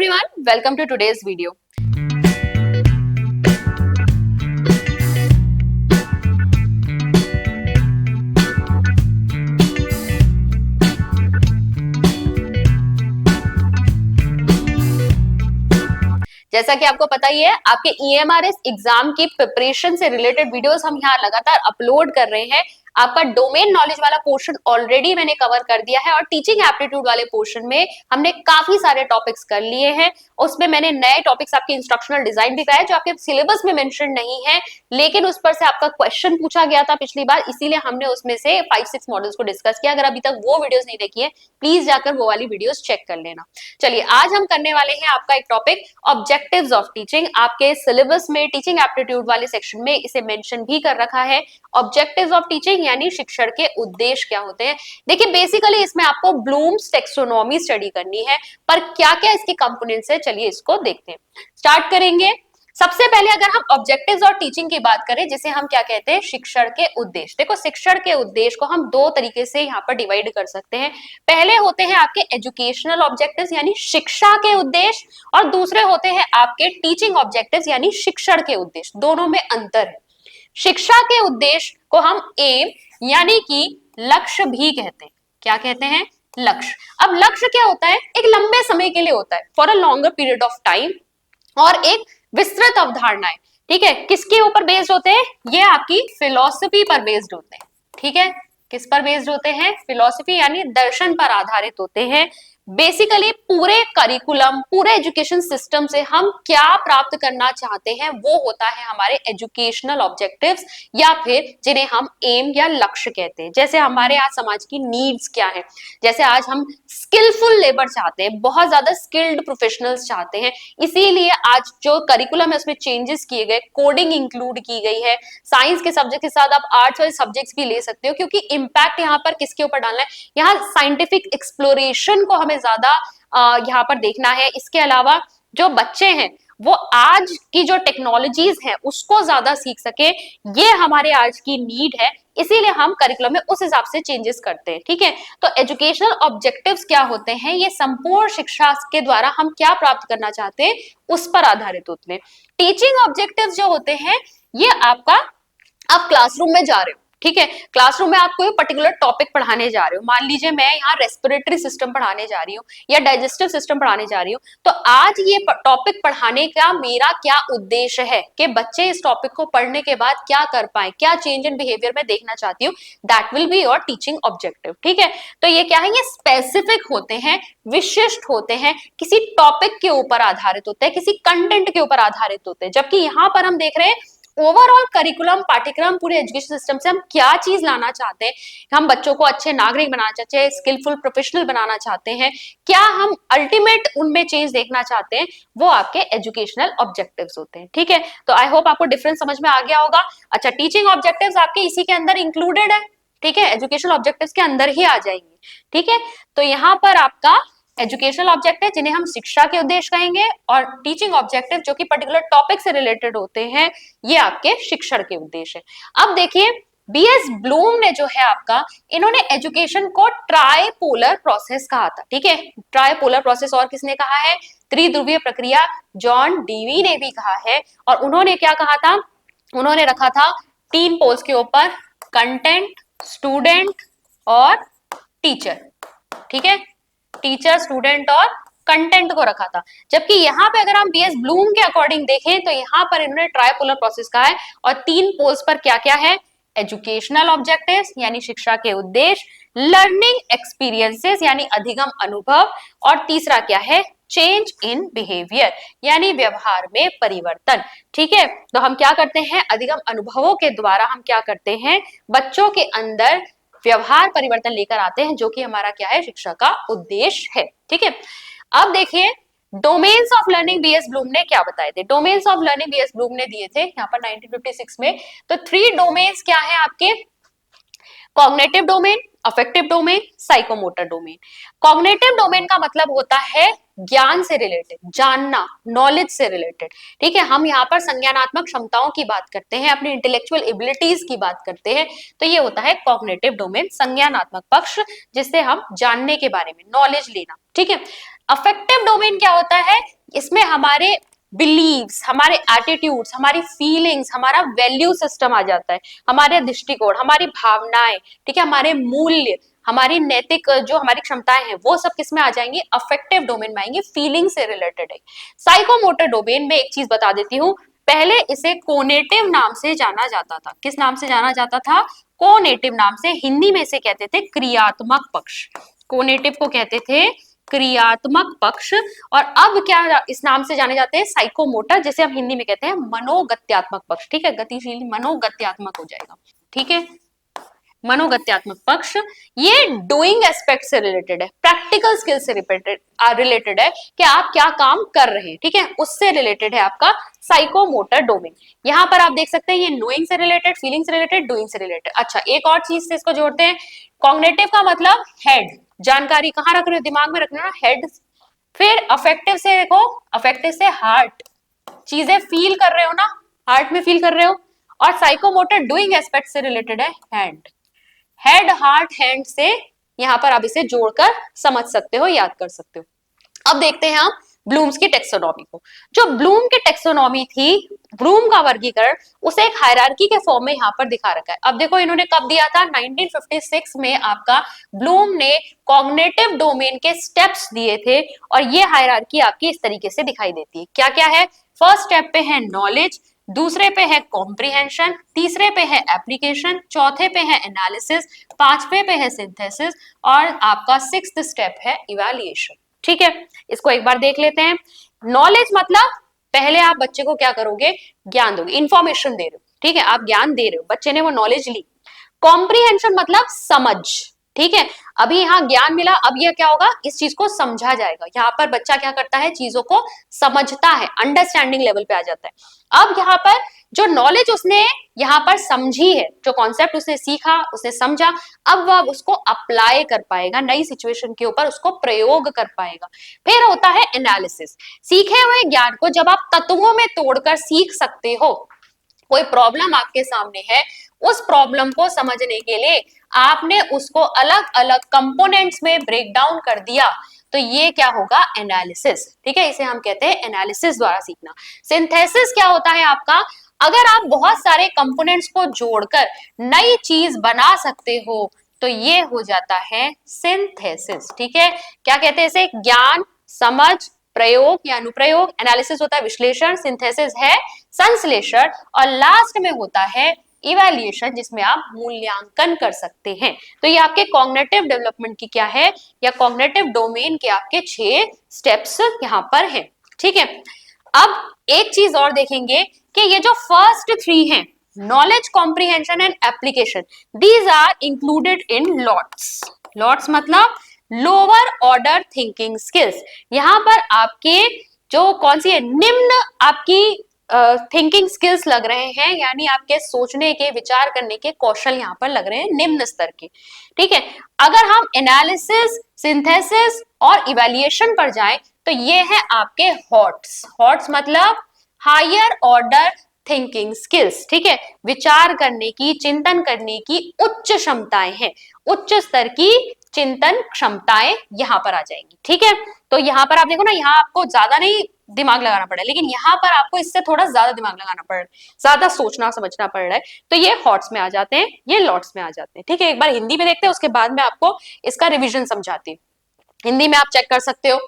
everyone, welcome to today's video. जैसा कि आपको पता ही है, आपके EMRS एग्जाम की प्रिपरेशन से रिलेटेड वीडियोस हम यहाँ लगातार अपलोड कर रहे हैं। आपका डोमेन नॉलेज वाला पोर्शन ऑलरेडी मैंने कवर कर दिया है और टीचिंग एप्टीट्यूड वाले पोर्शन में हमने काफी सारे टॉपिक्स कर लिए हैं। उसमें मैंने नए टॉपिक्स आपके इंस्ट्रक्शनल डिजाइन भी कराए जो आपके सिलेबस में मेंशन नहीं है, लेकिन उस पर से आपका क्वेश्चन पूछा गया था पिछली बार, इसीलिए हमने उसमें से 5-6 मॉडल्स को डिस्कस किया। अगर अभी तक वो वीडियोस नहीं देखी है, प्लीज जाकर वो वाली वीडियोस चेक कर लेना। चलिए, आज हम करने वाले हैं आपका एक टॉपिक ऑब्जेक्टिव्स ऑफ टीचिंग। आपके सिलेबस में टीचिंग एप्टीट्यूड वाले सेक्शन में इसे मेंशन भी कर रखा है। ऑब्जेक्टिव्स ऑफ टीचिंग यानी शिक्षण के उद्देश्य क्या होते हैं। देखिए, बेसिकली इसमें आपको ब्लूम्स टेक्सोनॉमी स्टडी करनी है, पर क्या क्या इसके कंपोनेंट्स है, चलिए इसको देखते हैं। स्टार्ट करेंगे। सबसे पहले अगर हम ऑब्जेक्टिव्स और टीचिंग की बात करें, जिसे हम क्या कहते हैं, शिक्षण के उद्देश्य। देखो, शिक्षण के उद्देश्य को हम दो तरीके से यहाँ पर डिवाइड कर सकते हैं। पहले होते हैं आपके एजुकेशनल ऑब्जेक्टिव्स यानी शिक्षा के उद्देश्य, और दूसरे होते हैं आपके टीचिंग ऑब्जेक्टिव्स यानी शिक्षण के उद्देश्य। दोनों में अंतर है। शिक्षा के उद्देश्य को हम एम यानी कि लक्ष्य भी कहते हैं। क्या कहते हैं? लक्ष्य। अब लक्ष्य क्या होता है? एक लंबे समय के लिए होता है, for a longer period of time, और एक विस्तृत अवधारणाएं। ठीक है, किसके ऊपर बेस्ड होते हैं? ये आपकी फिलॉसफी पर बेस्ड होते हैं। ठीक है, किस पर बेस्ड होते हैं? फिलॉसफी यानी दर्शन पर आधारित होते हैं। बेसिकली पूरे करिकुलम, पूरे एजुकेशन सिस्टम से हम क्या प्राप्त करना चाहते हैं, वो होता है हमारे एजुकेशनल ऑब्जेक्टिव्स, या फिर जिन्हें हम एम या लक्ष्य कहते हैं। जैसे हमारे आज समाज की नीड्स क्या है, जैसे आज हम स्किलफुल लेबर चाहते हैं, बहुत ज्यादा स्किल्ड प्रोफेशनल्स चाहते हैं, इसीलिए आज जो करिकुलम है उसमें चेंजेस किए गए, कोडिंग इंक्लूड की गई है। साइंस के सब्जेक्ट के साथ आप आर्ट्स वाले सब्जेक्ट्स भी ले सकते हो, क्योंकि इम्पैक्ट यहाँ पर किसके ऊपर डालना है, यहाँ साइंटिफिक एक्सप्लोरेशन को हमें ज्यादा यहाँ पर देखना है। इसके अलावा जो बच्चे हैं वो आज की जो टेक्नोलॉजीज हैं उसको ज्यादा सीख सके, ये हमारे आज की नीड है, इसीलिए हम करिकुलम में उस हिसाब से चेंजेस करते हैं। ठीक है, तो एजुकेशनल ऑब्जेक्टिव्स क्या होते हैं? ये संपूर्ण शिक्षा के द्वारा हम क्या प्राप्त करना चाहते हैं उस पर आधारित होते हैं। टीचिंग ऑब्जेक्टिव्स जो होते हैं, ये आपका, आप क्लासरूम में जा रहे हो, ठीक है, क्लासरूम में आप कोई पर्टिकुलर टॉपिक पढ़ाने जा रहे हो। मान लीजिए मैं यहाँ रेस्पिरेटरी सिस्टम पढ़ाने जा रही हूँ या डाइजेस्टिव सिस्टम पढ़ाने जा रही हूँ, तो आज ये टॉपिक पढ़ाने का मेरा क्या उद्देश्य है कि बच्चे इस टॉपिक को पढ़ने के बाद क्या कर पाए, क्या चेंज इन बिहेवियर में देखना चाहती हूँ, that will be your teaching objective. ठीक है, तो ये क्या है, ये स्पेसिफिक होते हैं, विशिष्ट होते हैं, किसी टॉपिक के ऊपर आधारित होते हैं, किसी कंटेंट के ऊपर आधारित होते हैं। जबकि यहाँ पर हम देख रहे हैं ओवरऑल करिकुलम, पाठ्यक्रम, पूरे एजुकेशन सिस्टम से हम क्या चीज लाना चाहते हैं। हम बच्चों को अच्छे नागरिक बनाना चाहते हैं, स्किलफुल प्रोफेशनल बनाना चाहते हैं, क्या हम अल्टीमेट उनमें चेंज देखना चाहते हैं, वो आपके एजुकेशनल ऑब्जेक्टिव्स होते हैं। ठीक है, तो आई होप आपको डिफरेंस समझ में आ गया होगा। अच्छा, टीचिंग ऑब्जेक्टिव्स आपके इसी के अंदर इंक्लूडेड है। ठीक है, एजुकेशनल ऑब्जेक्टिव्स के अंदर ही आ जाएंगे। ठीक है, तो यहाँ पर आपका एजुकेशनल ऑब्जेक्टिव जिन्हें हम शिक्षा के उद्देश्य कहेंगे, और टीचिंग ऑब्जेक्टिव जो कि पर्टिकुलर टॉपिक से रिलेटेड होते हैं, ये आपके शिक्षण के उद्देश्य है। अब देखिए, बीएस ब्लूम ने जो है आपका, इन्होंने एजुकेशन को ट्राइपोलर प्रोसेस कहा था। ठीक है, ट्राइपोलर प्रोसेस और किसने कहा है? त्रिध्रुवीय प्रक्रिया जॉन डीवी ने भी कहा है। और उन्होंने क्या कहा था? उन्होंने रखा था 3 पोल्स के ऊपर, कंटेंट, स्टूडेंट और टीचर। ठीक है, टीचर, स्टूडेंट और कंटेंट को रखा था। जबकि यहाँ पे अगर हम बीएस ब्लूम के अकॉर्डिंग देखें तो यहाँ पर इन्होंने ट्राइपोलर प्रोसेस कहा है, और 3 पोल्स पर क्या क्या है? एजुकेशनल ऑब्जेक्टिव्स यानी शिक्षा के उद्देश्य, लर्निंग एक्सपीरियंसेस यानी अधिगम अनुभव, और तीसरा क्या है? चेंज इन बिहेवियर यानी व्यवहार में परिवर्तन। ठीक है, तो हम क्या करते हैं? अधिगम अनुभवों के द्वारा हम क्या करते हैं? बच्चों के अंदर व्यवहार परिवर्तन लेकर आते हैं, जो कि हमारा क्या है? शिक्षा का उद्देश्य है। ठीक है, अब देखिए, domains of learning BS Bloom ने क्या बताए थे? Domains of learning BS Bloom ने दिए थे यहाँ पर 1956 में। तो 3 डोमेन्स क्या है आपके? Cognitive domain, affective domain, psychomotor domain. Cognitive domain का मतलब होता है ज्ञान से रिलेटेड, जानना, नॉलेज से रिलेटेड। ठीक है, हम यहाँ पर संज्ञानात्मक क्षमताओं की बात करते हैं, अपनी इंटेलेक्चुअल एबिलिटीज की बात करते हैं, तो ये होता है कॉग्निटिव डोमेन, संज्ञानात्मक पक्ष, जिससे हम जानने के बारे में, नॉलेज लेना। ठीक है, अफेक्टिव डोमेन क्या होता है? इसमें हमारे बिलीव्स, हमारे एटीट्यूड्स, हमारी फीलिंग्स, हमारा वैल्यू सिस्टम आ जाता है, हमारे दृष्टिकोण, हमारी भावनाएं, ठीक है, हमारे मूल्य, हमारी नैतिक जो हमारी क्षमताएं हैं, वो सब किस में आ जाएंगी? अफेक्टिव डोमेन में आएंगी, फीलिंग से रिलेटेड है। साइकोमोटर डोमेन में एक चीज बता देती हूँ, पहले इसे कोनेटिव नाम से जाना जाता था। किस नाम से जाना जाता था? कोनेटिव नाम से। हिंदी में इसे कहते थे क्रियात्मक पक्ष। कोनेटिव को कहते थे क्रियात्मक पक्ष। और अब क्या इस नाम से जाने जाते हैं? साइकोमोटर, जिसे हम हिंदी में कहते हैं मनोगत्यात्मक पक्ष। ठीक है, गतिशील मनोगत्यात्मक हो जाएगा। ठीक है, मनोगत्यात्मक पक्ष ये डूइंग एस्पेक्ट से रिलेटेड है, प्रैक्टिकल स्किल से रिलेटेड है कि आप क्या काम कर रहे हैं। ठीक है, उससे रिलेटेड है आपका साइकोमोटर डोमेन। यहां पर आप देख सकते हैं ये नोइंग से रिलेटेड, फीलिंग से रिलेटेड, डूइंग से रिलेटेड। अच्छा, एक और चीज से इसको जोड़ते हैं, कॉग्निटिव का मतलब हेड, जानकारी कहाँ रख रहे हो? दिमाग में रखना, हेड। फिर अफेक्टिव से देखो, अफेक्टिव से हार्ट, चीजें फील कर रहे हो ना, हार्ट में फील कर रहे हो। और साइकोमोटर डूइंग एस्पेक्ट से रिलेटेड है हैंड, हेड हार्ट हैंड से यहां पर आप इसे जोड़कर समझ सकते हो, याद कर सकते हो। अब देखते हैं हम ब्लूम्स की टेक्सोनॉमी को। जो ब्लूम की टेक्सोनॉमी थी, ब्लूम का वर्गीकरण, उसे एक हायरार्की के फॉर्म में यहां पर दिखा रखा है। अब देखो इन्होंने कब दिया था? 1956 में आपका ब्लूम ने कॉग्निटिव डोमेन के स्टेप्स दिए थे। और ये हायरार्की आपकी इस तरीके से दिखाई देती है। क्या क्या है? फर्स्ट स्टेप पे है नॉलेज, दूसरे पे है कॉम्प्रिहेंशन, तीसरे पे है एप्लीकेशन, चौथे पे है एनालिसिस, पांचवे पे है सिंथेसिस, और आपका सिक्स्थ स्टेप है इवैल्यूएशन। ठीक है, इसको एक बार देख लेते हैं। नॉलेज मतलब पहले आप बच्चे को क्या करोगे? ज्ञान दोगे, इंफॉर्मेशन दे रहे हो। ठीक है, आप ज्ञान दे रहे हो, बच्चे ने वो नॉलेज ली। कॉम्प्रिहेंशन मतलब समझ। ठीक है, अभी यहाँ ज्ञान मिला, अब यह क्या होगा? इस चीज को समझा जाएगा। यहाँ पर बच्चा क्या करता है? चीजों को समझता है, अंडरस्टैंडिंग लेवल पे आ जाता है। अब यहाँ पर जो नॉलेज उसने यहाँ पर समझी है, जो कॉन्सेप्ट उसने सीखा, उसने समझा, अब वह उसको अप्लाई कर पाएगा, नई सिचुएशन के ऊपर उसको प्रयोग कर पाएगा। फिर होता है एनालिसिस। सीखे हुए ज्ञान को जब आप तत्वों में तोड़कर सीख सकते हो, कोई प्रॉब्लम आपके सामने है, उस प्रॉब्लम को समझने के लिए आपने उसको अलग अलग कंपोनेंट्स में ब्रेक डाउन कर दिया, तो ये क्या होगा? एनालिसिस। ठीक है, इसे हम कहते हैं एनालिसिस द्वारा सीखना। सिंथेसिस क्या होता है आपका? अगर आप बहुत सारे कंपोनेंट्स को जोड़कर नई चीज बना सकते हो, तो ये हो जाता है सिंथेसिस। ठीक है, क्या कहते हैं इसे? ज्ञान, समझ, प्रयोग या अनुप्रयोग। एनालिसिस होता है विश्लेषण, सिंथेसिस है संश्लेषण, और लास्ट में होता है इवैल्यूएशन, जिसमें आप मूल्यांकन कर सकते हैं। तो ये आपके कॉग्निटिव डेवलपमेंट की क्या है, या कॉग्निटिव डोमेन के आपके 6 स्टेप्स यहाँ पर हैं। ठीक है, अब एक चीज और देखेंगे कि ये जो फर्स्ट 3 हैं, knowledge, comprehension and application, these are included in LOTS. LOTS मतलब लोअर ऑर्डर थिंकिंग स्किल्स। यहां पर आपके जो कौन सी है? निम्न आपकी थिंकिंग स्किल्स लग रहे हैं, यानी आपके सोचने के, विचार करने के कौशल यहाँ पर लग रहे हैं निम्न स्तर के। ठीक है, अगर हम एनालिसिस, सिंथेसिस और इवैल्यूएशन पर जाएं, तो ये है आपके हॉट्स। हॉट्स मतलब हायर ऑर्डर थिंकिंग स्किल्स। ठीक है, विचार करने की, चिंतन करने की उच्च क्षमताएं हैं, उच्च स्तर की चिंतन क्षमताएं यहां पर आ जाएंगी। ठीक है, तो यहां पर आप देखो ना, यहाँ आपको ज्यादा नहीं दिमाग लगाना पड़ा है, लेकिन यहाँ पर आपको इससे थोड़ा ज्यादा दिमाग लगाना पड़ रहा है, ज्यादा सोचना समझना पड़ रहा है। तो ये हॉट्स में आ जाते हैं, ये लॉट्स में आ जाते हैं। ठीक है, एक बार हिंदी में देखते हैं, उसके बाद में आपको इसका रिविजन समझाती हूँ। हिंदी में आप चेक कर सकते हो।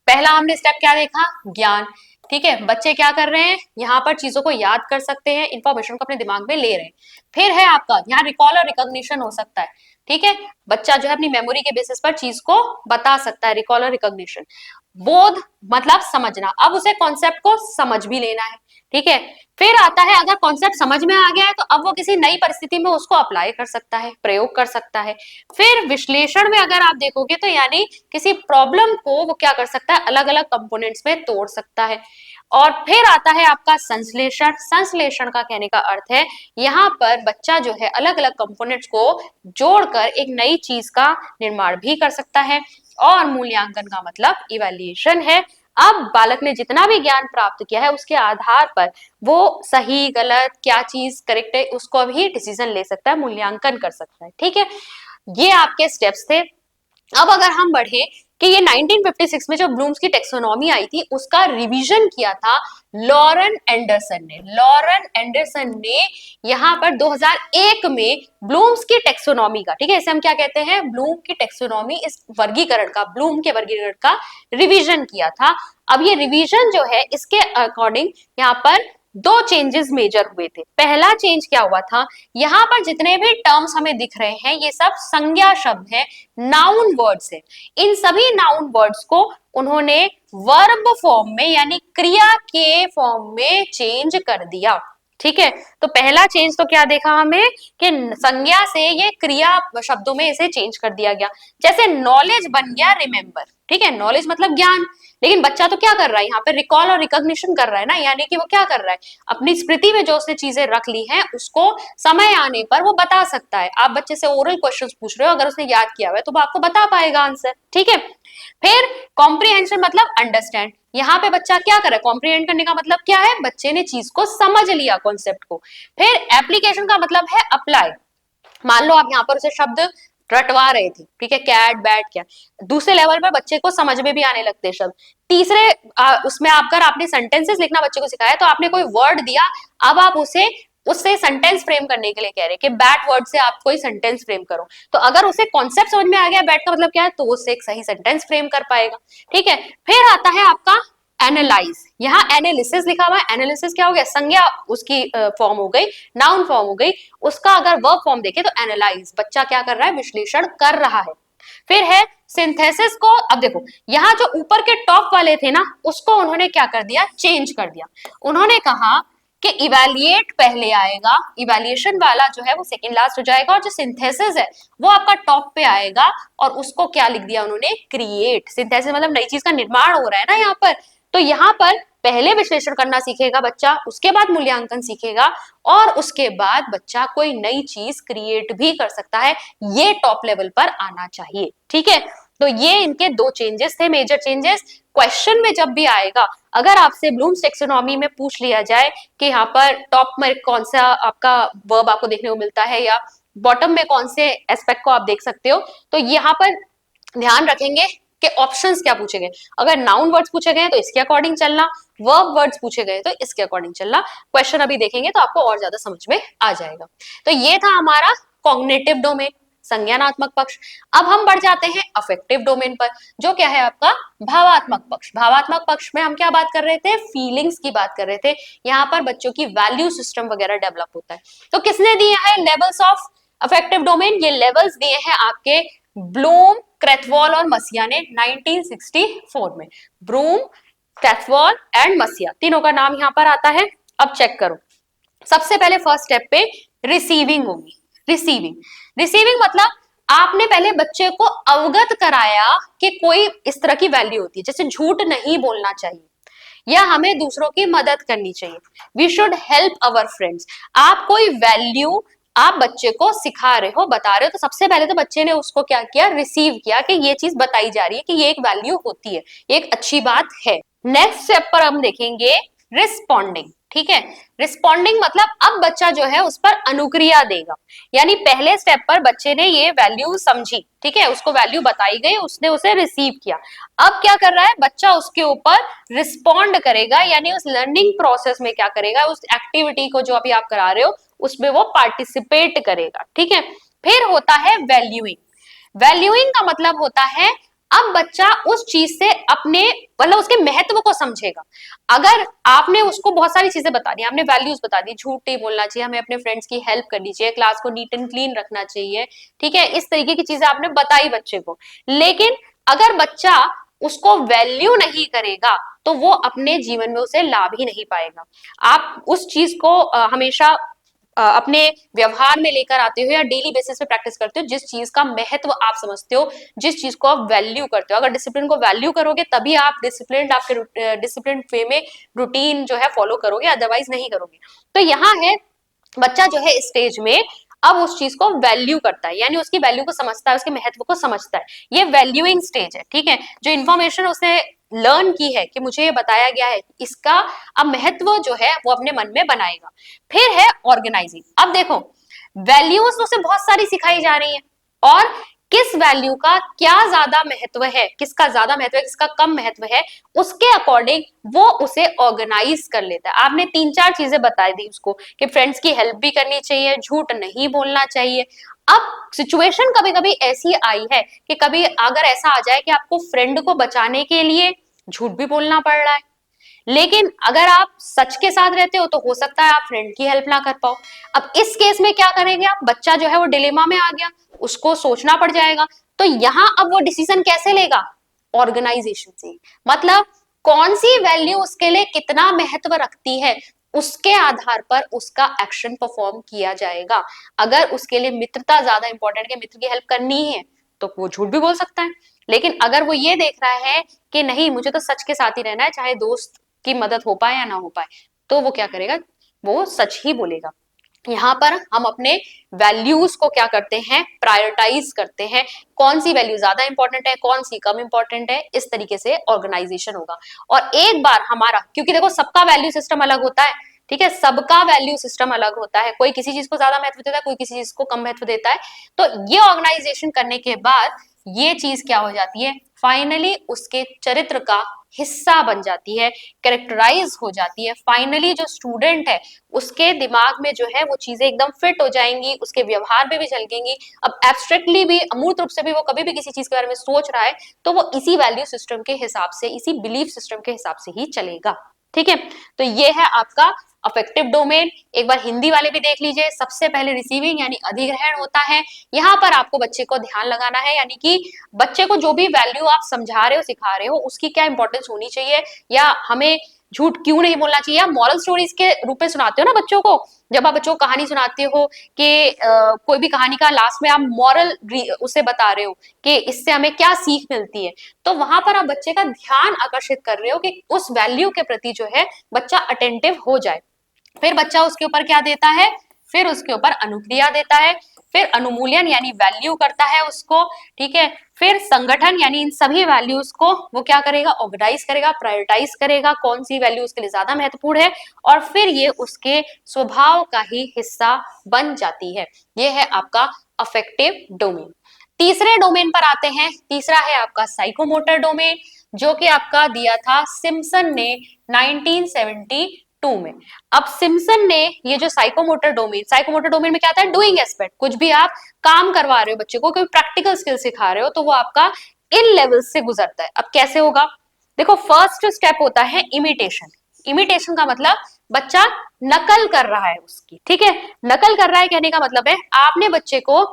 पहला हमने स्टेप क्या देखा? ज्ञान। ठीक है, बच्चे क्या कर रहे हैं? यहाँ पर चीजों को याद कर सकते हैं, इंफॉर्मेशन को अपने दिमाग में ले रहे हैं। फिर है आपका यहाँ रिकॉल और रिकॉग्निशन हो सकता है। ठीक है, बच्चा जो है अपनी मेमोरी के बेसिस पर चीज को बता सकता है, रिकॉल और रिकॉग्निशन। बोध मतलब समझना, अब उसे कॉन्सेप्ट को समझ भी लेना है। ठीक है, फिर आता है, अगर कॉन्सेप्ट समझ में आ गया है, तो अब वो किसी नई परिस्थिति में उसको अप्लाई कर सकता है, प्रयोग कर सकता है। फिर विश्लेषण में अगर आप देखोगे, तो यानी किसी प्रॉब्लम को वो क्या कर सकता है? अलग अलग कंपोनेंट्स में तोड़ सकता है। और फिर आता है आपका संश्लेषण। संश्लेषण का कहने का अर्थ है, यहाँ पर बच्चा जो है अलग अलग कंपोनेंट्स को जोड़कर एक नई चीज का निर्माण भी कर सकता है। और मूल्यांकन का मतलब इवैल्यूएशन है। अब बालक ने जितना भी ज्ञान प्राप्त किया है, उसके आधार पर वो सही गलत, क्या चीज करेक्ट है, उसको भी डिसीजन ले सकता है, मूल्यांकन कर सकता है। ठीक है, ये आपके स्टेप्स थे। अब अगर हम बढ़े कि ये 1956 में जो ब्लूम्स की टेक्सोनॉमी आई थी उसका रिवीजन किया था लॉरेन एंडरसन ने। लॉरेन एंडरसन ने यहाँ पर 2001 में ब्लूम्स की टेक्सोनॉमी का, ठीक है, इसे हम क्या कहते हैं, ब्लूम की टेक्सोनॉमी, इस वर्गीकरण का, ब्लूम के वर्गीकरण का रिवीजन किया था। अब ये रिवीजन जो है इसके अकॉर्डिंग यहाँ पर दो चेंजेस मेजर हुए थे। पहला चेंज क्या हुआ था, यहाँ पर जितने भी टर्म्स हमें दिख रहे हैं ये सब संज्ञा शब्द है, नाउन वर्ड्स है। इन सभी नाउन वर्ड्स को उन्होंने वर्ब फॉर्म में यानी क्रिया के फॉर्म में चेंज कर दिया। ठीक है, तो पहला चेंज तो क्या देखा हमें कि संज्ञा से ये क्रिया शब्दों में इसे चेंज कर दिया गया। जैसे नॉलेज बन गया रिमेंबर, ठीक है, नॉलेज मतलब ज्ञान, लेकिन बच्चा तो क्या कर रहा है यहाँ पे, रिकॉल और रिकॉग्निशन कर रहा है ना, यानी कि वो क्या कर रहा है, अपनी स्मृति में जो उसने चीजें रख ली हैं उसको समय आने पर वो बता सकता है। आप बच्चे से ओरल क्वेश्चंस पूछ रहे हो, अगर उसने याद किया हुआ है तो वो आपको बता पाएगा आंसर। ठीक है, फिर कॉम्प्रिहेंशन मतलब अंडरस्टैंड, यहाँ पे बच्चा क्या करे, कॉम्प्रिहेंड करने का मतलब क्या है, बच्चे ने चीज को समझ लिया, कॉन्सेप्ट को। फिर एप्लीकेशन का मतलब है अप्लाई। मान लो आप यहाँ पर उसे शब्द रटवा रहे थे, ठीक है, कैट बैट क्या, दूसरे लेवल पर बच्चे को समझ में भी आने लगते हैं शब्द। तीसरे उसमें अगर आपने सेंटेंसेस लिखना बच्चे को सिखाया तो आपने कोई वर्ड दिया, अब आप उसे उससे सेंटेंस फ्रेम करने के लिए कह रहे हैं कि बैट वर्ड से आप कोई सेंटेंस फ्रेम करो, तो अगर उसे कॉन्सेप्ट समझ में आ गया बैट का मतलब क्या है तो उससे एक सही सेंटेंस फ्रेम कर पाएगा। ठीक है, फिर आता है आपका एनालाइज, यहाँ एनालिसिस लिखा हुआ है, एनालिसिस क्या हो गया, संज्ञा उसकी फॉर्म हो गई, नाउन फॉर्म हो गई, उसका अगर वर्ब फॉर्म देखे तो एनालाइज, बच्चा क्या कर रहा है, विश्लेषण कर रहा है। फिर है सिंथेसिस को, अब देखो यहाँ जो ऊपर के टॉप वाले थे ना उसको उन्होंने क्या कर दिया, चेंज कर दिया। उन्होंने कहा कि इवैल्यूएट पहले आएगा, इवैल्यूएशन वाला जो है वो सेकंड लास्ट हो जाएगा, और जो सिंथेसिस है वो आपका टॉप पे आएगा, और उसको क्या लिख दिया उन्होंने, क्रिएट। सिंथेसिस मतलब नई चीज का निर्माण हो रहा है ना यहाँ पर, तो यहाँ पर पहले विश्लेषण करना सीखेगा बच्चा, उसके बाद मूल्यांकन सीखेगा, और उसके बाद बच्चा कोई नई चीज क्रिएट भी कर सकता है, ये टॉप लेवल पर आना चाहिए। ठीक है, तो ये इनके दो चेंजेस थे, मेजर चेंजेस। क्वेश्चन में जब भी आएगा, अगर आपसे ब्लूम्स टेक्सोनॉमी में पूछ लिया जाए कि यहाँ पर टॉप में कौन सा आपका वर्ब आपको देखने को मिलता है या बॉटम में कौन से एस्पेक्ट को आप देख सकते हो, तो यहाँ पर ध्यान रखेंगे कि ऑप्शंस क्या पूछे गए। अगर नाउन वर्ड्स पूछे गए तो इसके अकॉर्डिंग चलना, वर्ब वर्ड्स पूछे गए तो इसके अकॉर्डिंग चलना। क्वेश्चन अभी देखेंगे तो आपको और ज्यादा समझ में आ जाएगा। तो ये था हमारा कॉग्निटिव डोमेन, संज्ञानात्मक पक्ष। अब हम बढ़ जाते हैं अफेक्टिव डोमेन पर, जो क्या है आपका भावात्मक पक्ष। भावात्मक पक्ष में हम क्या बात कर रहे थे, फीलिंग्स की बात कर रहे थे। यहाँ पर बच्चों की वैल्यू सिस्टम वगैरह डेवलप होता है। तो किसने दिए हैं लेवल्स ऑफ अफेक्टिव डोमेन, ये लेवल्स दिए हैं आपके ब्लूम, क्रेथवॉल और मसिया ने 1964 में। ब्लूम, क्रेथवॉल एंड मसिया, तीनों का नाम यहाँ पर आता है। अब चेक करो, सबसे पहले फर्स्ट स्टेप पे रिसीविंग होगी। रिसीविंग, रिसीविंग मतलब आपने पहले बच्चे को अवगत कराया कि कोई इस तरह की वैल्यू होती है, जैसे झूठ नहीं बोलना चाहिए या हमें दूसरों की मदद करनी चाहिए, we should help our friends. आप कोई वैल्यू आप बच्चे को सिखा रहे हो, बता रहे हो, तो सबसे पहले तो बच्चे ने उसको क्या किया, रिसीव किया कि ये चीज बताई जा रही है कि ये एक वैल्यू होती है, ये एक अच्छी बात है। नेक्स्ट स्टेप पर हम देखेंगे रिस्पॉन्डिंग। ठीक है, रिस्पॉन्डिंग मतलब अब बच्चा जो है उस पर अनुक्रिया देगा, यानी पहले स्टेप पर बच्चे ने ये वैल्यू समझी, ठीक है, उसको वैल्यू बताई गई, उसने उसे रिसीव किया। अब क्या कर रहा है बच्चा, उसके ऊपर रिस्पॉन्ड करेगा, यानी उस लर्निंग प्रोसेस में क्या करेगा, उस एक्टिविटी को जो अभी आप करा रहे हो उसमें वो पार्टिसिपेट करेगा। ठीक है, फिर होता है वैल्यूइंग। वैल्यूइंग का मतलब होता है अब बच्चा उस चीज से अपने मतलब उसके महत्व को समझेगा। अगर आपने उसको बहुत सारी चीजें बता दी, आपने वैल्यूज बता दी, झूठ नहीं बोलना चाहिए, हमें अपने फ्रेंड्स की हेल्प करनी चाहिए, क्लास को नीट एंड क्लीन रखना चाहिए, ठीक है, इस तरीके की चीजें आपने बताई बच्चे को, लेकिन अगर बच्चा उसको वैल्यू नहीं करेगा तो वो अपने जीवन में उसे लाभ ही नहीं पाएगा। आप उस चीज को हमेशा अपने व्यवहार में लेकर आते हो या डेली बेसिस पे प्रैक्टिस करते हो, जिस चीज का महत्व आप समझते हो, जिस चीज को आप वैल्यू करते हो। अगर डिसिप्लिन को वैल्यू करोगे तभी आप डिसिप्लिन, आपके डिसिप्लिन वे में रूटीन जो है फॉलो करोगे, अदरवाइज नहीं करोगे। तो यहाँ है बच्चा जो है स्टेज में अब उस चीज को वैल्यू करता है, यानी उसकी वैल्यू को समझता है, उसके महत्व को समझता है, ये वैल्यूइंग स्टेज है। ठीक है, जो इन्फॉर्मेशन उसने लर्न की है कि मुझे ये बताया गया है, इसका अब महत्व जो है वो अपने मन में बनाएगा। फिर है ऑर्गेनाइजिंग। अब देखो वैल्यूज तो उसे बहुत सारी सिखाई जा रही है और किस वैल्यू का क्या ज्यादा महत्व है, किसका ज्यादा महत्व है, किसका कम महत्व है, उसके अकॉर्डिंग वो उसे ऑर्गेनाइज कर लेता है। आपने 3-4 चीजें बता दी उसको कि फ्रेंड्स की हेल्प भी करनी चाहिए, झूठ नहीं बोलना चाहिए। अब सिचुएशन कभी कभी ऐसी आई है कि कभी अगर ऐसा आ जाए कि आपको फ्रेंड को बचाने के लिए झूठ भी बोलना पड़ रहा है, लेकिन अगर आप सच के साथ रहते हो तो हो सकता है आप फ्रेंड की हेल्प ना कर पाओ। अब इस केस में क्या करेंगे आप, बच्चा जो है वो डिलेमा में आ गया, उसको सोचना पड़ जाएगा। तो यहां अब वो डिसीजन कैसे लेगा, ऑर्गेनाइजेशन से। मतलब कौन सी वैल्यू उसके लिए कितना महत्व रखती है, उसके आधार पर उसका एक्शन परफॉर्म किया जाएगा। अगर उसके लिए मित्रता ज्यादा इंपॉर्टेंट है, मित्र की हेल्प करनी ही है, तो वो झूठ भी बोल सकता है। लेकिन अगर वो ये देख रहा है कि नहीं मुझे तो सच के साथ ही रहना है, चाहे दोस्त की मदद हो पाए या ना हो पाए, तो वो क्या करेगा, वो सच ही बोलेगा। यहाँ पर हम अपने वैल्यूज को क्या करते हैं, प्रायोरिटाइज करते हैं, कौन सी वैल्यू ज्यादा इंपॉर्टेंट है, कौन सी कम इंपॉर्टेंट है, इस तरीके से ऑर्गेनाइजेशन होगा। और एक बार हमारा, क्योंकि देखो सबका वैल्यू सिस्टम अलग होता है, ठीक है, सबका वैल्यू सिस्टम अलग होता है, कोई किसी चीज को ज्यादा महत्व देता है, कोई किसी चीज को कम महत्व देता है। तो ये ऑर्गेनाइजेशन करने के बाद ये चीज क्या हो जाती है, फाइनली उसके चरित्र का हिस्सा बन जाती है, कैरेक्टराइज हो जाती है। फाइनली जो स्टूडेंट है उसके दिमाग में जो है वो चीजें एकदम फिट हो जाएंगी, उसके व्यवहार में भी झलकेंगी। अब एब्स्ट्रैक्टली भी, अमूर्त रूप से भी वो कभी भी किसी चीज के बारे में सोच रहा है तो वो इसी वैल्यू सिस्टम के हिसाब से, इसी बिलीफ सिस्टम के हिसाब से ही चलेगा। ठीक है, तो ये है आपका अफेक्टिव डोमेन। एक बार हिंदी वाले भी देख लीजिए। सबसे पहले रिसीविंग यानी अधिग्रहण होता है। यहाँ पर आपको बच्चे को ध्यान लगाना है, यानी कि बच्चे को जो भी वैल्यू आप समझा रहे हो, सिखा रहे हो, उसकी क्या इंपॉर्टेंस होनी चाहिए, या हमें झूठ क्यों नहीं बोलना चाहिए। आप मॉरल स्टोरीज के रूप में सुनाते हो ना बच्चों को, जब आप बच्चों को कहानी सुनाते हो कि कोई भी कहानी का लास्ट में आप मॉरल उसे बता रहे हो कि इससे हमें क्या सीख मिलती है, तो वहां पर आप बच्चे का ध्यान आकर्षित कर रहे हो कि उस वैल्यू के प्रति जो है बच्चा अटेंटिव हो जाए। फिर बच्चा उसके ऊपर क्या देता है, फिर उसके ऊपर अनुक्रिया देता है, फिर अनुमूल्यन यानी वैल्यू करता है उसको, ठीक है, फिर संगठन यानी इन सभी वैल्यूज को वो क्या करेगा, ऑर्गेनाइज करेगा, प्रायोरिटाइज करेगा, कौन सी वैल्यू उसके लिए ज्यादा महत्वपूर्ण है, और फिर ये उसके स्वभाव का ही हिस्सा बन जाती है। ये है आपका अफेक्टिव डोमेन। तीसरे डोमेन पर आते हैं। तीसरा है आपका साइकोमोटर डोमेन, जो कि आपका दिया था सिम्पसन ने 1972 में। अब सिम्पसन ने ये जो साइकोमोटर डोमेन में क्या आता है, डूइंग एस्पेक्ट, कुछ भी आप काम करवा रहे हो बच्चे को, कोई प्रैक्टिकल स्किल सिखा रहे हो, तो वो आपका इन लेवल से गुजरता है। अब कैसे होगा, देखो फर्स्ट स्टेप होता है इमिटेशन। इमिटेशन का मतलब बच्चा नकल कर रहा है उसकी, ठीक है, नकल कर रहा है कहने का मतलब है आपने बच्चे को,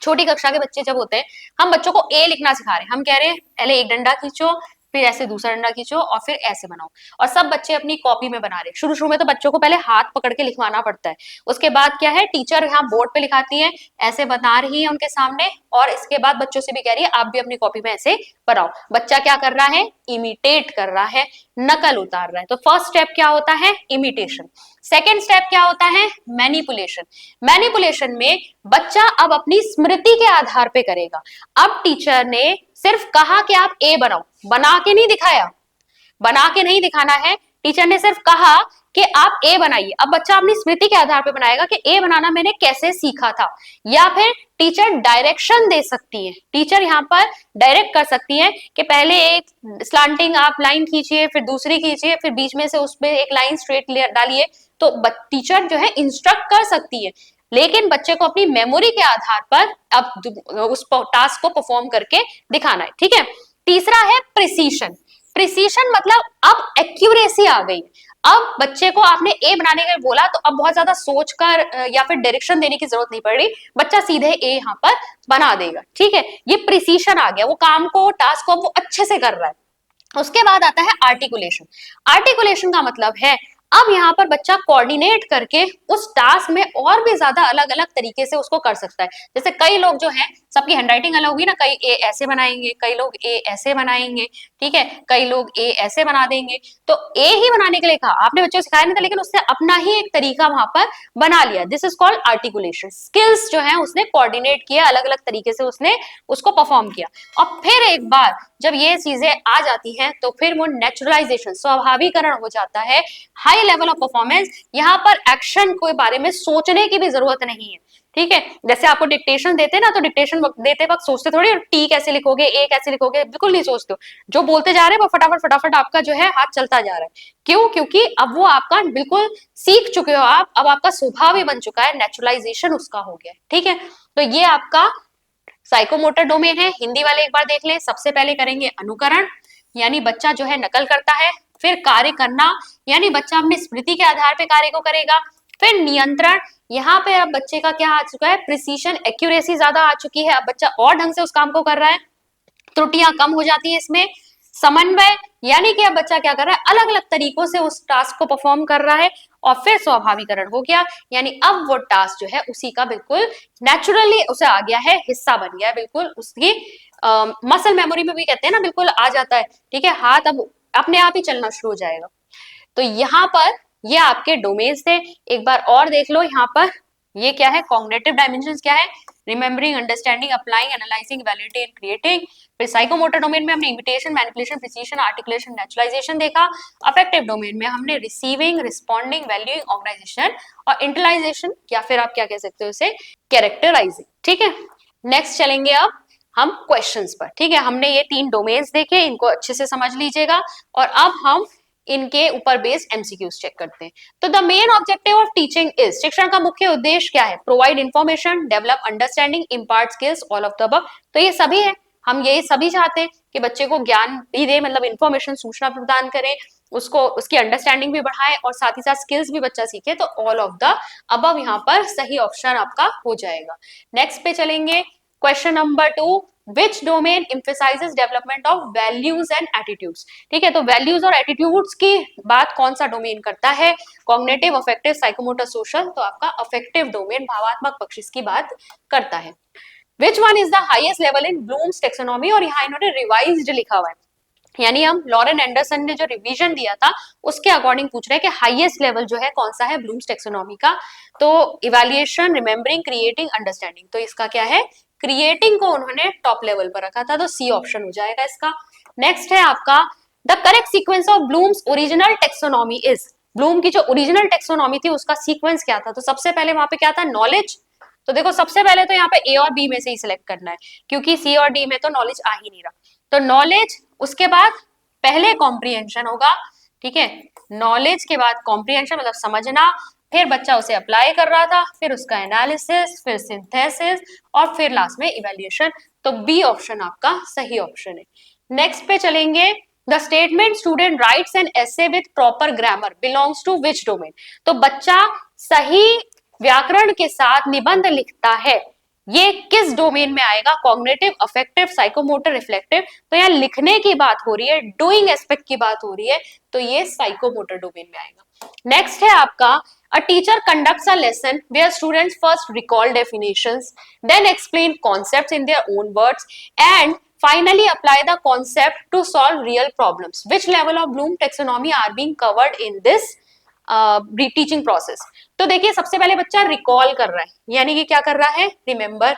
छोटी कक्षा के बच्चे जब होते हैं, हम बच्चों को ए लिखना सिखा रहे हैं, हम कह रहे हैं पहले एक डंडा खींचो, फिर ऐसे दूसरा डंडा खींचो और फिर ऐसे बनाओ, और सब बच्चे अपनी कॉपी में बना रहे हैं। शुरू शुरू में तो बच्चों को पहले हाथ पकड़ के लिखवाना पड़ता है, उसके बाद क्या है, टीचर यहाँ बोर्ड पे लिखाती है, ऐसे बता रही है उनके सामने, और इसके बाद बच्चों से भी कह रही है आप भी अपनी कॉपी में ऐसे बनाओ। बच्चा क्या कर रहा है, इमिटेट कर रहा है, नकल उतार रहा है। तो फर्स्ट स्टेप क्या होता है, इमिटेशन। सेकेंड स्टेप क्या होता है, मैनिपुलेशन। मैनिपुलेशन में बच्चा अब अपनी स्मृति के आधार पे करेगा। अब टीचर ने सिर्फ कहा कि आप ए बनाओ, बना के नहीं दिखाया, बना के नहीं दिखाना है, टीचर ने सिर्फ कहा कि आप ए बनाइए। अब बच्चा अपनी स्मृति के आधार पर बनाएगा कि ए बनाना मैंने कैसे सीखा था, या फिर टीचर डायरेक्शन दे सकती है, टीचर यहाँ पर डायरेक्ट कर सकती है कि पहले एक स्लांटिंग आप लाइन खींचिए, फिर दूसरी खींचिए, फिर बीच में से उसमें एक लाइन स्ट्रेट डालिए। तो टीचर जो है इंस्ट्रक्ट कर सकती है, लेकिन बच्चे को अपनी मेमोरी के आधार पर अब उस टास्क को परफॉर्म करके दिखाना है। ठीक है, तीसरा है प्रिसीशन। प्रिसीशन मतलब अब एक्यूरेसी आ गई। अब बच्चे को आपने ए बनाने के लिए बोला तो अब बहुत ज्यादा सोचकर या फिर डायरेक्शन देने की जरूरत नहीं पड़ रही, बच्चा सीधे ए यहाँ पर बना देगा। ठीक है, ये प्रिसीशन आ गया, वो काम को, टास्क को वो अच्छे से कर रहा है। उसके बाद आता है आर्टिकुलेशन। आर्टिकुलेशन का मतलब है अब यहाँ पर बच्चा कोऑर्डिनेट करके उस टास्क में और भी ज्यादा अलग अलग तरीके से उसको कर सकता है। जैसे कई लोग जो हैं, सबकी हैंडराइटिंग अलग होगी ना, कई ए ऐसे बनाएंगे, कई लोग ए ऐसे बनाएंगे, ठीक है, कई लोग ए ऐसे बना देंगे। तो ए ही बनाने के लिए कहा, आपने बच्चों को सिखाया नहीं था, लेकिन उसने अपना ही एक तरीका वहां पर बना लिया। This is called articulation. Skills जो है उसने कोऑर्डिनेट किया, अलग अलग तरीके से उसने उसको परफॉर्म किया। और फिर एक बार जब ये चीजें आ जाती हैं तो फिर वो नेचुरलाइजेशन, स्वाभाविकरण हो जाता है, हाई लेवल ऑफ परफॉर्मेंस। यहाँ पर एक्शन के बारे में सोचने की भी जरूरत नहीं है। ठीक है, जैसे आपको डिक्टेशन देते हैं ना, तो डिक्टेशन देते वक्त सोचते थोड़ी टी कैसे लिखोगे, ए कैसे लिखोगे, बिल्कुल नहीं सोचते हो, जो बोलते जा रहे हैं वो फटाफट फटाफट आपका जो है हाथ चलता जा रहा है। क्यों? क्योंकि अब वो आपका बिल्कुल सीख चुके हो आप, अब आपका स्वभाव ही बन चुका है, नेचुरलाइजेशन उसका हो गया है। ठीक है, तो ये आपका साइकोमोटर डोमेन है। हिंदी वाले एक बार देख ले। सबसे पहले करेंगे अनुकरण, यानी बच्चा जो है नकल करता है। फिर कार्य करना, यानी बच्चा अपनी स्मृति के आधार पे कार्य को करेगा। फिर नियंत्रण, यहाँ पे अब बच्चे का क्या आ चुका है, प्रिसीशन, एक्यूरेसी ज्यादा आ चुकी है, अब बच्चा और ढंग से उस काम को कर रहा है, त्रुटियां कम हो जाती है इसमें। समन्वय, यानी कि अब बच्चा क्या कर रहा है, अलग अलग तरीकों से उस टास्क को परफॉर्म कर रहा है। और फिर स्वाभाविकरण हो गया, यानी अब वो टास्क जो है उसी का बिल्कुल नेचुरली उसे आ गया है, हिस्सा बन गया है, बिल्कुल उसकी मसल मेमोरी में भी कहते हैं ना, बिल्कुल आ जाता है। ठीक है, हाथ अब अपने आप ही चलना शुरू हो जाएगा। तो यहाँ पर ये आपके डोमेन्स थे। एक बार और देख लो यहाँ पर, ये क्या है, कॉग्निटिव डायमेंशंस क्या है, remembering, understanding, applying, analysing, evaluating and creating. फिर साइकोमोटर डोमेन में हमने imitation, manipulation, precision, articulation, naturalisation देखा। अफेक्टिव डोमेन में हमने रिसीविंग, रिस्पॉन्डिंग, वैल्यूइंग, ऑर्गेनाइजेशन और इंटरलाइजेशन, या फिर आप क्या कह सकते हो उसे, कैरेक्टराइजिंग। ठीक है, नेक्स्ट चलेंगे अब हम क्वेश्चंस पर। ठीक है, हमने ये 3 डोमेन्स देखे, इनको अच्छे से समझ लीजिएगा। और अब हम इनके ऊपर बेस्ड एमसीक्यूज चेक करते हैं। तो the main objective of teaching is, शिक्षण का मुख्य उद्देश्य क्या है, provide information, develop understanding, impart skills, all of the above. तो ये सभी है, हम ये सभी चाहते हैं कि बच्चे को ज्ञान भी दे, मतलब इंफॉर्मेशन, सूचना प्रदान करें, उसको उसकी अंडरस्टैंडिंग भी बढ़ाए और साथ ही साथ स्किल्स भी बच्चा सीखे। तो ऑल ऑफ द अबव यहाँ पर सही ऑप्शन आपका हो जाएगा। नेक्स्ट पे चलेंगे, question number 2, which domain emphasizes development of values and attitudes. ठीक है, तो वैल्यूज और एटीट्यूड्स की बात कौन सा डोमेन करता है, कॉग्निटिव, अफेक्टिव, साइकोमोटर, सोशल। तो आपका अफेक्टिव डोमेन भावात्मक पक्ष की बात करता है। Which one is the highest level in blooms taxonomy, और यहाँ इन्होंने रिवाइज्ड लिखा हुआ है, यानी हम लॉरेन एंडरसन ने जो रिवीजन दिया था उसके अकॉर्डिंग पूछ रहे हैं कि हाईएस्ट लेवल जो है कौन सा है ब्लूम्स टेक्सोनॉमी का। तो इवैल्यूएशन, रिमेम्बरिंग, क्रिएटिंग, अंडरस्टैंडिंग, तो इसका क्या है, क्रिएटिंग को उन्होंने टॉप लेवल पर रखा था, तो सी ऑप्शन हो जाएगा इसका। नेक्स्ट है आपका, the correct sequence of Bloom's original taxonomy is, Bloom की जो ओरिजिनल टेक्सोनॉमी थी उसका सीक्वेंस क्या था। तो सबसे पहले वहां पे क्या था, नॉलेज। तो देखो सबसे पहले तो यहाँ पे ए और बी में से ही सिलेक्ट करना है, क्योंकि सी और डी में तो नॉलेज आ ही नहीं रहा। तो नॉलेज, उसके बाद पहले कॉम्प्रिहेंशन होगा। ठीक है, नॉलेज के बाद कॉम्प्रिहेंशन मतलब समझना, फिर बच्चा उसे अप्लाई कर रहा था, फिर उसका एनालिसिस, फिर सिंथेसिस और फिर लास्ट में इवैल्यूएशन। तो बी ऑप्शन आपका सही ऑप्शन है। नेक्स्ट पे चलेंगे, the statement student writes an essay with proper grammar belongs to which domain. तो बच्चा सही व्याकरण के साथ निबंध लिखता है, ये किस डोमेन में आएगा, कॉग्निटिव, अफेक्टिव, साइकोमोटर, रिफ्लेक्टिव। तो यहाँ लिखने की बात हो रही है, डूइंग एस्पेक्ट की बात हो रही है, तो ये साइकोमोटर डोमेन में आएगा। नेक्स्ट है आपका, a teacher conducts a lesson where students first recall definitions, then explain concepts in their own words and finally apply the concept to solve real problems. Which level of Bloom taxonomy are being covered in this teaching process. तो देखिए सबसे पहले बच्चा recall कर रहा है, यानी कि क्या कर रहा है, रिमेंबर।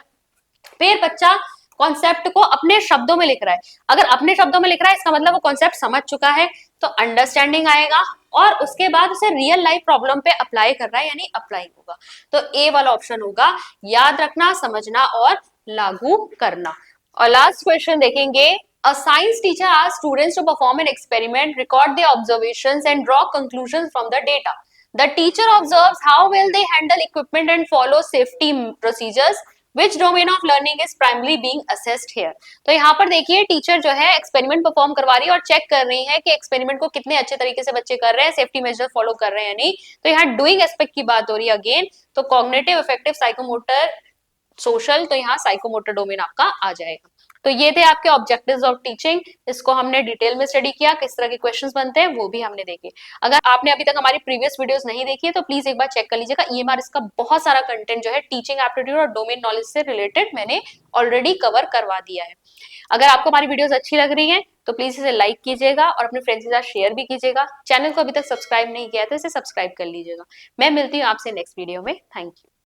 फिर बच्चा कॉन्सेप्ट को अपने शब्दों में लिख रहा है, अगर अपने शब्दों में लिख रहा है इसका मतलब वो कॉन्सेप्ट समझ चुका है, तो अंडरस्टैंडिंग आएगा। और उसके बाद उसे रियल लाइफ प्रॉब्लम पे अप्लाई कर रहा है, यानी अप्लाइंग होगा। तो ए वाला ऑप्शन होगा, याद रखना, समझना और लागू करना। और लास्ट क्वेश्चन देखेंगे, a science teacher asks students to perform an experiment, record their observations and draw conclusions from the data. The teacher observes how well they handle equipment and follow safety procedures. Which domain of learning is primarily being assessed here? तो यहाँ पर देखिए teacher जो है experiment perform करवा रही है और चेक कर रही है कि एक्सपेरिमेंट को कितने अच्छे तरीके से बच्चे कर रहे हैं, सेफ्टी मेजर फॉलो कर रहे हैं या नहीं। तो यहाँ डूइंग एस्पेक्ट की बात हो रही है अगेन, तो कॉग्निटिव, इफेक्टिव, साइकोमोटर, सोशल, तो यहाँ साइकोमोटर डोमेन आपका आ जाएगा। तो ये थे आपके ऑब्जेक्टिव्स ऑफ टीचिंग, इसको हमने डिटेल में स्टडी किया, किस तरह के क्वेश्चंस बनते हैं वो भी हमने देखे। अगर आपने अभी तक हमारी प्रीवियस वीडियोस नहीं देखी है तो प्लीज एक बार चेक कर लीजिएगा। ईएमआर इसका बहुत सारा कंटेंट जो है टीचिंग एप्टीट्यूड और डोमेन नॉलेज से रिलेटेड मैंने ऑलरेडी कवर करवा दिया है। अगर आपको हमारी वीडियोस अच्छी लग रही है तो प्लीज इसे लाइक कीजिएगा और अपने फ्रेंड्स के साथ शेयर भी कीजिएगा। चैनल को अभी तक सब्सक्राइब नहीं किया है तो इसे सब्सक्राइब कर लीजिएगा। मैं मिलती हूँ आपसे नेक्स्ट वीडियो में। Thank you.